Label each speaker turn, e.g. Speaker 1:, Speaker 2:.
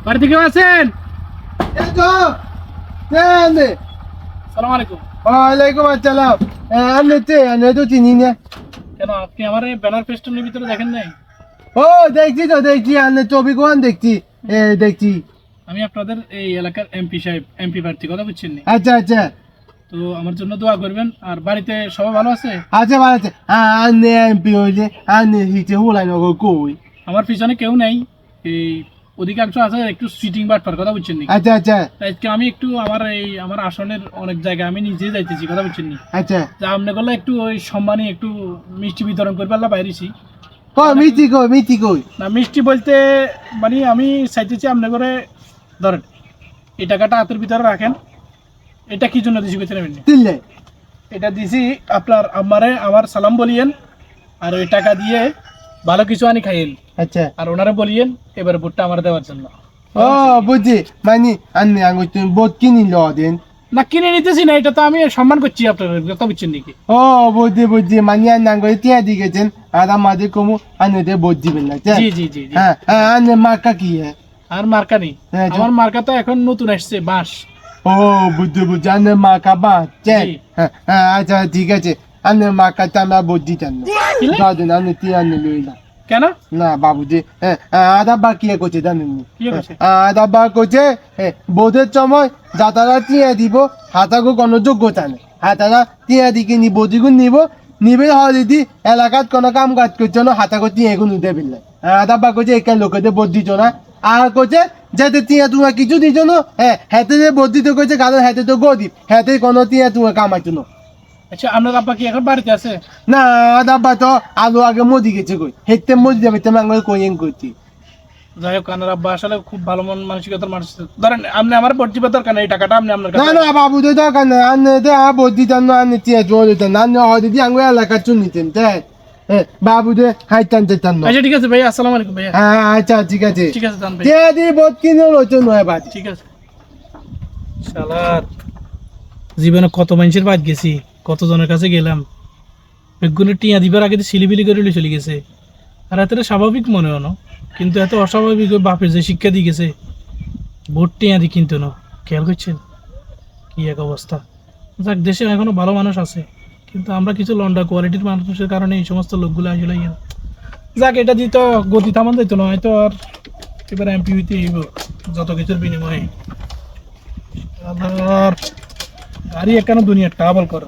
Speaker 1: বাড়িতে কেউ আছেন?
Speaker 2: এই তো আনে
Speaker 1: সালাম আলাইকুম।
Speaker 2: ওয়ালাইকুম আসসালাম। আনে তো চিনি না।
Speaker 1: কেন আপনি আমার এই ব্যানার ফেস্টুনের ভিতরে দেখেন নাই?
Speaker 2: ও দেখছি আনে ছবি কোন দেখছি দেখছি।
Speaker 1: আমি আপনাদের এই এলাকার এমপি সাহেব, এমপি প্রার্থী, কথা বুঝছেন নি?
Speaker 2: আচ্ছা
Speaker 1: তো আমার জন্য দোয়া করবেন। আর বাড়িতে সবাই ভালো আছে?
Speaker 2: ভালো আছে। আনে এমপি হইলে আনে হিচে হুলাই নগর কই।
Speaker 1: আমার পিছনে কেউ নাই, এই অধিকাংশ আছে একটু সিটিং বাটপার, কথা বুঝছেন নি?
Speaker 2: আচ্ছা
Speaker 1: তাই আজকে আমি একটু আমার আসনের অনেক জায়গায় আমি নিজে যাইতেছি, কথা বুঝছেন নি?
Speaker 2: আচ্ছা
Speaker 1: যা আপনি করলে একটু ওই সম্মানী একটু মিষ্টি বিতরণ করবে আল্লাহ বাইরেছি।
Speaker 2: মিটি কই
Speaker 1: না মিষ্টি বলতে মানে আমি চাইতেছি আপনি করে ধরেন এই টাকাটা হাতের ভিতরে রাখেন। এটা কি জন্য দিছি ভিতরে
Speaker 2: দিলে
Speaker 1: এটা দিছি আপনার আমার সালাম বলিয়েন, আর ওই টাকা দিয়ে ভালো কিছু আনি খাইয়েন।
Speaker 2: আচ্ছা
Speaker 1: আর ওনারে বলিয়েন এবার ভোটটা আমার দেওয়ার জন্য।
Speaker 2: ও বুঝছি মানে আনে আঙ্গুর তুমি বোধ কিনি ল দেন।
Speaker 1: না কিনে নিতেছি না, এটা তো আমি সম্মান করছি আপনার, কথা বুঝছেন নাকি?
Speaker 2: ও বুঝছি মানে আনে আঙ্গুর টিয়া দি গেছেন আর আমাদের কমু আনে দে বোধ দিবেন না।
Speaker 1: জি জি জি জি।
Speaker 2: হ্যাঁ আনে মার্কা কি হ্যাঁ?
Speaker 1: আর মার্কা নেই,
Speaker 2: হ্যাঁ,
Speaker 1: আমার মার্কা তো এখন নতুন আসছে, বাঁশ।
Speaker 2: ও বুঝছি আনে মার্কা বাদ
Speaker 1: জি।
Speaker 2: আচ্ছা ঠিক আছে আনে মার্কাটা আমরা বোধ দিতেন না দাদুন আনে টিয়া আনে লইলাম
Speaker 1: কেন?
Speaker 2: না বাবুজি আদাব্বা কি করছে জানেন
Speaker 1: কি করছে?
Speaker 2: আদাব্বা করছে বোধের সময় যাতারা টিয়া দিব হাতাগো কোনো যোগ্যতা নেই। হাতারা টিয়া দিকে নিব দিগুন নিবে হয় দিদি এলাকাত কোনো কাম কাজ করছো না হাতাগো টিয়া এগুন দেবে না। আদাব্বা করছে এখানে লোকেদের বোধ দিত না আর করছে যাতে টিয়া তোমার কিছু দিত না হাতে যে বোধ দিতে করছে কারণ হাতে তো গরিব হাতে কোনো টিয়া তোমার কামাইতো না।
Speaker 1: আচ্ছা আপনার আব্বা কি এখন বাড়িতে আছে?
Speaker 2: না আদাব্বা তো আলু আগে মদি গেছে কই হেতে মদি যাবে তেমন আঙ্গুল কইন করছি।
Speaker 1: যাই হোক আনার আব্বা আসলে খুব ভালো মন মানসিকতার মানুষ। ধরেন আপনি আমার ভোট দিবার দরকার নেই, এই টাকাটা আপনি আপনার
Speaker 2: না
Speaker 1: কাছে।
Speaker 2: না বাবু তো দরকার নেই আনে দে বদি জানো আনে টিয়া জোর দিতেন আনে হয়তো দি আঙ্গুল এলাকা চুন নিতেন তাই বাবু দে হাইতান যেতাম না।
Speaker 1: আচ্ছা ঠিক আছে ভাইয়া, আসসালামু আলাইকুম ভাইয়া।
Speaker 2: হ্যাঁ আচ্ছা ঠিক আছে
Speaker 1: ঠিক আছে যান ভাই।
Speaker 2: টিয়া দি বোধ কিনে লইতো নয় বাদ।
Speaker 1: ঠিক আছে। শালার জীবনে কত মানুষের বাদ গেছি, কত জনের কাছে গেলাম, বেগুনের টিয়া দিবার আগে তো সিলিবিলি করে চলে গেছে। আর এত স্বাভাবিক মনে হলো, কিন্তু এত অস্বাভাবিক ওই বাপের যে শিক্ষা দিয়ে গেছে ভোট টিয়া দি কিন্তু না। খেয়াল করছেন কি এক অবস্থা? যাক দেশে এখনো ভালো মানুষ আছে, কিন্তু আমরা কিছু লন্ডা কোয়ালিটির মানুষের কারণে এই সমস্ত লোকগুলো আসলে যাক এটা দিত গতি থামান দিত না হয়তো। আর এবার এমপি হইতে যত কিছুর বিনিময়ে আর গাড়ি এখানে দুনিয়া ট্রাভেল করে।